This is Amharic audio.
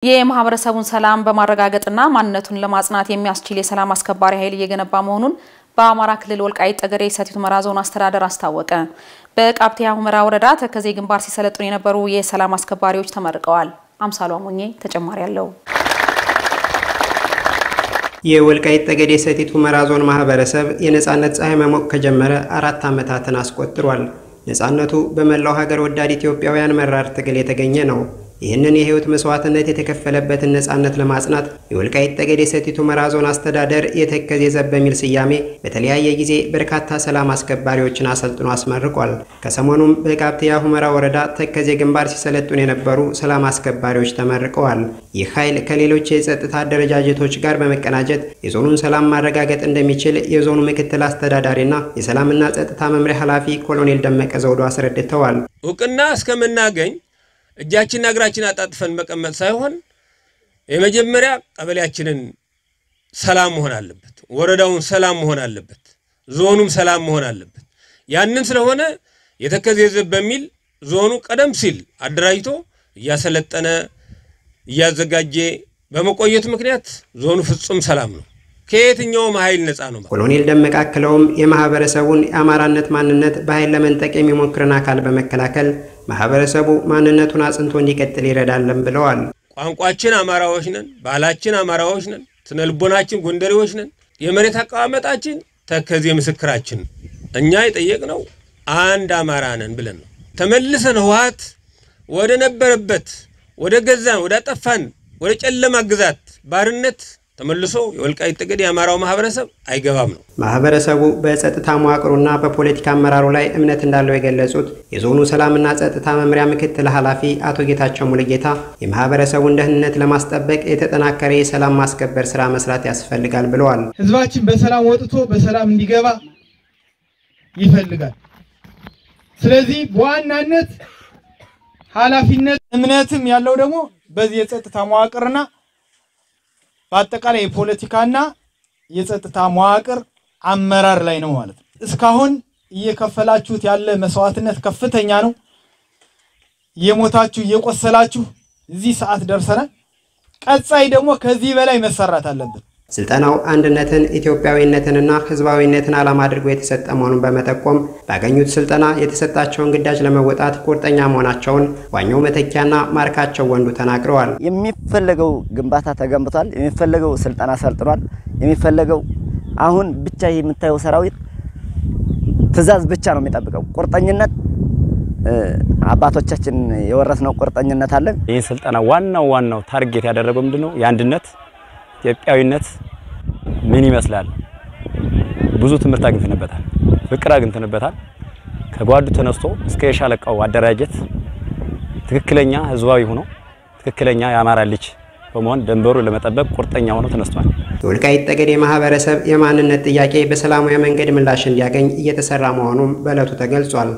የማህበረሰቡን ሰላም በማረጋገጥና ማንነቱን ለማጽናት የሚያስችል የሰላም አስከባሪ ኃይል እየገነባ መሆኑን በአማራ ክልል ወልቃይት ጠገዴ ሰቲት ሁመራ ዞን አስተዳደር አስታወቀ። በቃብቴ ሁመራ ወረዳ ተከዜ ግንባር ሲሰለጥኑ የነበሩ የሰላም አስከባሪዎች ተመርቀዋል። አምሳሉ አሞኜ ተጨማሪ ያለው የወልቃይት ጠገዴ ሰቲት ሁመራ ዞን ማህበረሰብ የነጻነት ፀሐይ መሞቅ ከጀመረ 4 ዓመታትን አስቆጥሯል። ነጻነቱ በመላው ሀገር ወዳድ ኢትዮጵያውያን መራር ትግል የተገኘ ነው። ይህንን የህይወት መስዋዕትነት የተከፈለበትን ነጻነት ለማጽናት የወልቃይት ጠገዴ ሰቲት ሁመራ ዞን አስተዳደር የተከዜ ዘብ በሚል ስያሜ በተለያየ ጊዜ በርካታ ሰላም አስከባሪዎችን አሰልጥኖ አስመርቋል። ከሰሞኑም በቃብቴ ሁመራ ወረዳ ተከዜ ግንባር ሲሰለጥኑ የነበሩ ሰላም አስከባሪዎች ተመርቀዋል። ይህ ኃይል ከሌሎች የጸጥታ አደረጃጀቶች ጋር በመቀናጀት የዞኑን ሰላም ማረጋገጥ እንደሚችል የዞኑ ምክትል አስተዳዳሪና የሰላምና ጸጥታ መምሪያ ኃላፊ ኮሎኔል ደመቀ ዘውዶ አስረድተዋል። ወቅና እስከምናገኝ እጃችን እግራችን አጣጥፈን መቀመጥ ሳይሆን የመጀመሪያ ቀበሌያችንን ሰላም መሆን አለበት፣ ወረዳውን ሰላም መሆን አለበት፣ ዞኑም ሰላም መሆን አለበት። ያንን ስለሆነ የተከዜ ዘብ በሚል ዞኑ ቀደም ሲል አደራጅቶ ያሰለጠነ ያዘጋጀ በመቆየት ምክንያት ዞኑ ፍጹም ሰላም ነው። ከየትኛውም ኃይል ነፃ ነው። ኮሎኔል ደመቀ አክለውም የማህበረሰቡን የአማራነት ማንነት በኃይል ለመንጠቅ የሚሞክርን አካል በመከላከል ማህበረሰቡ ማንነቱን አጽንቶ እንዲቀጥል ይረዳልን ብለዋል። ቋንቋችን አማራዎች ነን፣ ባህላችን አማራዎች ነን፣ ስነልቦናችን ጎንደሬዎች ነን፣ የመሬት አቀማመጣችን ተከዜ ምስክራችን። እኛ የጠየቅነው አንድ አማራ ነን ብለን ነው። ተመልሰን ህወሓት ወደ ነበረበት ወደ ገዛን ወደ አጠፋን ወደ ጨለማ ግዛት ባርነት ተመልሶ የወልቃይት ጠገዴ አማራው ማህበረሰብ አይገባም ነው። ማህበረሰቡ በጸጥታ መዋቅሩና በፖለቲካ አመራሩ ላይ እምነት እንዳለው የገለጹት የዞኑ ሰላምና ጸጥታ መምሪያ ምክትል ኃላፊ አቶ ጌታቸው ሙሉጌታ የማህበረሰቡን ደህንነት ለማስጠበቅ የተጠናከረ የሰላም ማስከበር ስራ መስራት ያስፈልጋል ብለዋል። ህዝባችን በሰላም ወጥቶ በሰላም እንዲገባ ይፈልጋል። ስለዚህ በዋናነት ኃላፊነት እምነትም ያለው ደግሞ በዚህ የጸጥታ መዋቅርና በአጠቃላይ የፖለቲካና የጸጥታ መዋቅር አመራር ላይ ነው ማለት ነው። እስካሁን እየከፈላችሁት ያለ መስዋዕትነት ከፍተኛ ነው። የሞታችሁ የቆሰላችሁ እዚህ ሰዓት ደርሰናል። ቀጣይ ደግሞ ከዚህ በላይ መሰራት አለበት። ስልጠናው አንድነትን ኢትዮጵያዊነትንና ህዝባዊነትን ዓላማ አድርጎ የተሰጠ መሆኑን በመጠቆም ባገኙት ስልጠና የተሰጣቸውን ግዳጅ ለመወጣት ቁርጠኛ መሆናቸውን ዋኛው መተኪያና ማርካቸው ወንዱ ተናግረዋል። የሚፈልገው ግንባታ ተገንብቷል፣ የሚፈልገው ስልጠና ሰልጥኗል፣ የሚፈልገው አሁን ብቻ የምታየው ሰራዊት ትዛዝ ብቻ ነው የሚጠብቀው። ቁርጠኝነት አባቶቻችን የወረስነው ቁርጠኝነት አለ። ይሄ ስልጠና ዋናው ታርጌት ያደረገው ምንድነው? የአንድነት ኢትዮጵያዊነት ምን ይመስላል? ብዙ ትምህርት አግኝተንበታል፣ ፍቅር አግኝተንበታል። ከጓዱ ተነስቶ እስከ የሻለቃው አደራጀት ትክክለኛ ህዝባዊ ሆኖ ትክክለኛ የአማራ ልጅ በመሆን ደንበሩ ለመጠበቅ ቁርጠኛ ሆኖ ተነስቷል። የወልቃይት ጠገዴ ማህበረሰብ የማንነት ጥያቄ በሰላማዊ መንገድ ምላሽ እንዲያገኝ እየተሰራ መሆኑን በእለቱ ተገልጿል።